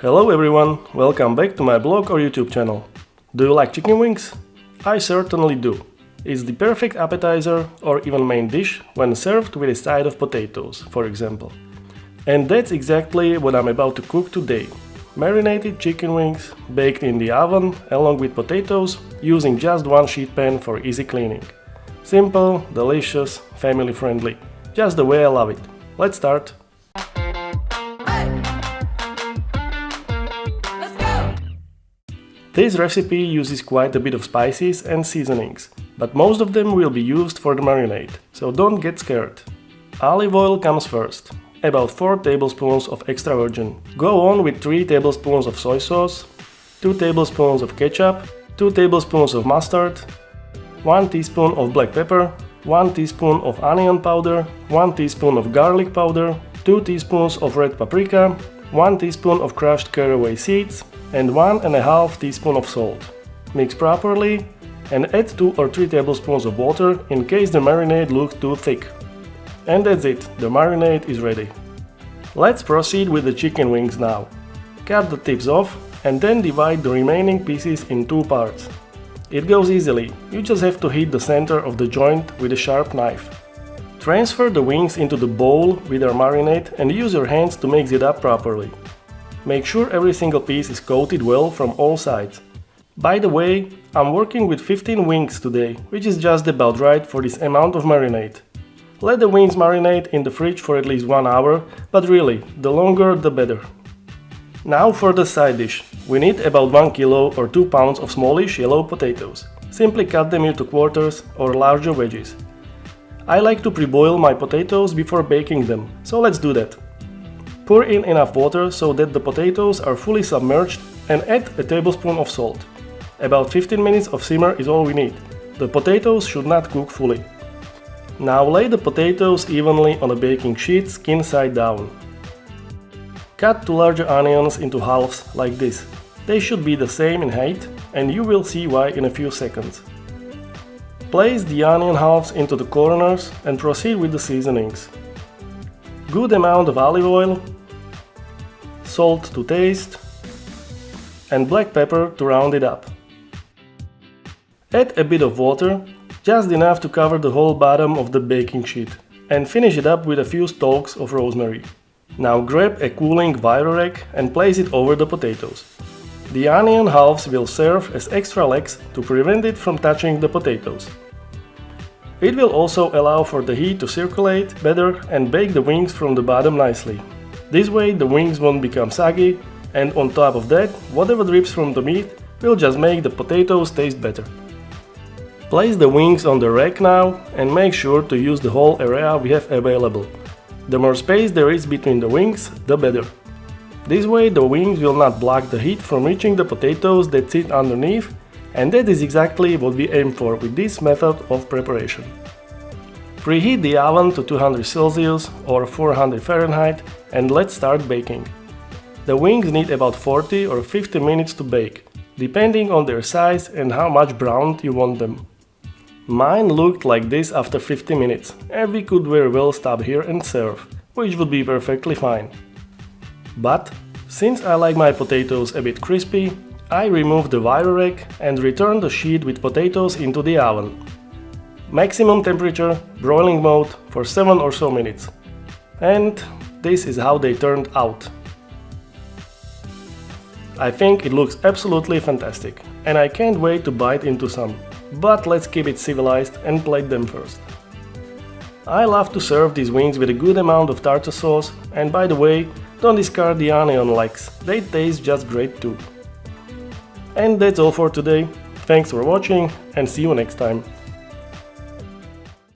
Hello everyone, welcome back to my blog or YouTube channel. Do you like chicken wings? I certainly do. It's the perfect appetizer or even main dish when served with a side of potatoes, for example. And that's exactly what I'm about to cook today. Marinated chicken wings baked in the oven along with potatoes using just one sheet pan for easy cleaning. Simple, delicious, family friendly. Just the way I love it. Let's start! This recipe uses quite a bit of spices and seasonings, but most of them will be used for the marinade, so don't get scared. Olive oil comes first, about 4 tablespoons of extra virgin. Go on with 3 tablespoons of soy sauce, 2 tablespoons of ketchup, 2 tablespoons of mustard, 1 teaspoon of black pepper, 1 teaspoon of onion powder, 1 teaspoon of garlic powder, 2 teaspoons of red paprika, 1 teaspoon of crushed caraway seeds, and 1½ teaspoon of salt. Mix properly and add 2 or 3 tablespoons of water in case the marinade looks too thick. And that's it, the marinade is ready. Let's proceed with the chicken wings now. Cut the tips off and then divide the remaining pieces in 2 parts. It goes easily, you just have to hit the center of the joint with a sharp knife. Transfer the wings into the bowl with our marinade and use your hands to mix it up properly. Make sure every single piece is coated well from all sides. By the way, I'm working with 15 wings today, which is just about right for this amount of marinade. Let the wings marinate in the fridge for at least 1 hour, but really, the longer the better. Now for the side dish. We need about 1 kilo or 2 pounds of smallish yellow potatoes. Simply cut them into quarters or larger wedges. I like to pre-boil my potatoes before baking them, so let's do that. Pour in enough water so that the potatoes are fully submerged and add a tablespoon of salt. About 15 minutes of simmer is all we need. The potatoes should not cook fully. Now lay the potatoes evenly on a baking sheet skin side down. Cut 2 larger onions into halves like this. They should be the same in height and you will see why in a few seconds. Place the onion halves into the corners and proceed with the seasonings. Good amount of olive oil, salt to taste, and black pepper to round it up. Add a bit of water, just enough to cover the whole bottom of the baking sheet, and finish it up with a few stalks of rosemary. Now grab a cooling wire rack and place it over the potatoes. The onion halves will serve as extra legs to prevent it from touching the potatoes. It will also allow for the heat to circulate better and bake the wings from the bottom nicely. This way the wings won't become soggy, and on top of that, whatever drips from the meat will just make the potatoes taste better. Place the wings on the rack now and make sure to use the whole area we have available. The more space there is between the wings, the better. This way the wings will not block the heat from reaching the potatoes that sit underneath, and that is exactly what we aim for with this method of preparation. Preheat the oven to 200 Celsius or 400 Fahrenheit and let's start baking. The wings need about 40 or 50 minutes to bake, depending on their size and how much browned you want them. Mine looked like this after 50 minutes, and we could very well stop here and serve, which would be perfectly fine. But, since I like my potatoes a bit crispy, I remove the wire rack and return the sheet with potatoes into the oven. Maximum temperature, broiling mode for 7 or so minutes. And this is how they turned out. I think it looks absolutely fantastic, and I can't wait to bite into some. But let's keep it civilized and plate them first. I love to serve these wings with a good amount of tartar sauce, and by the way, don't discard the onion legs, they taste just great too. And that's all for today. Thanks for watching and see you next time.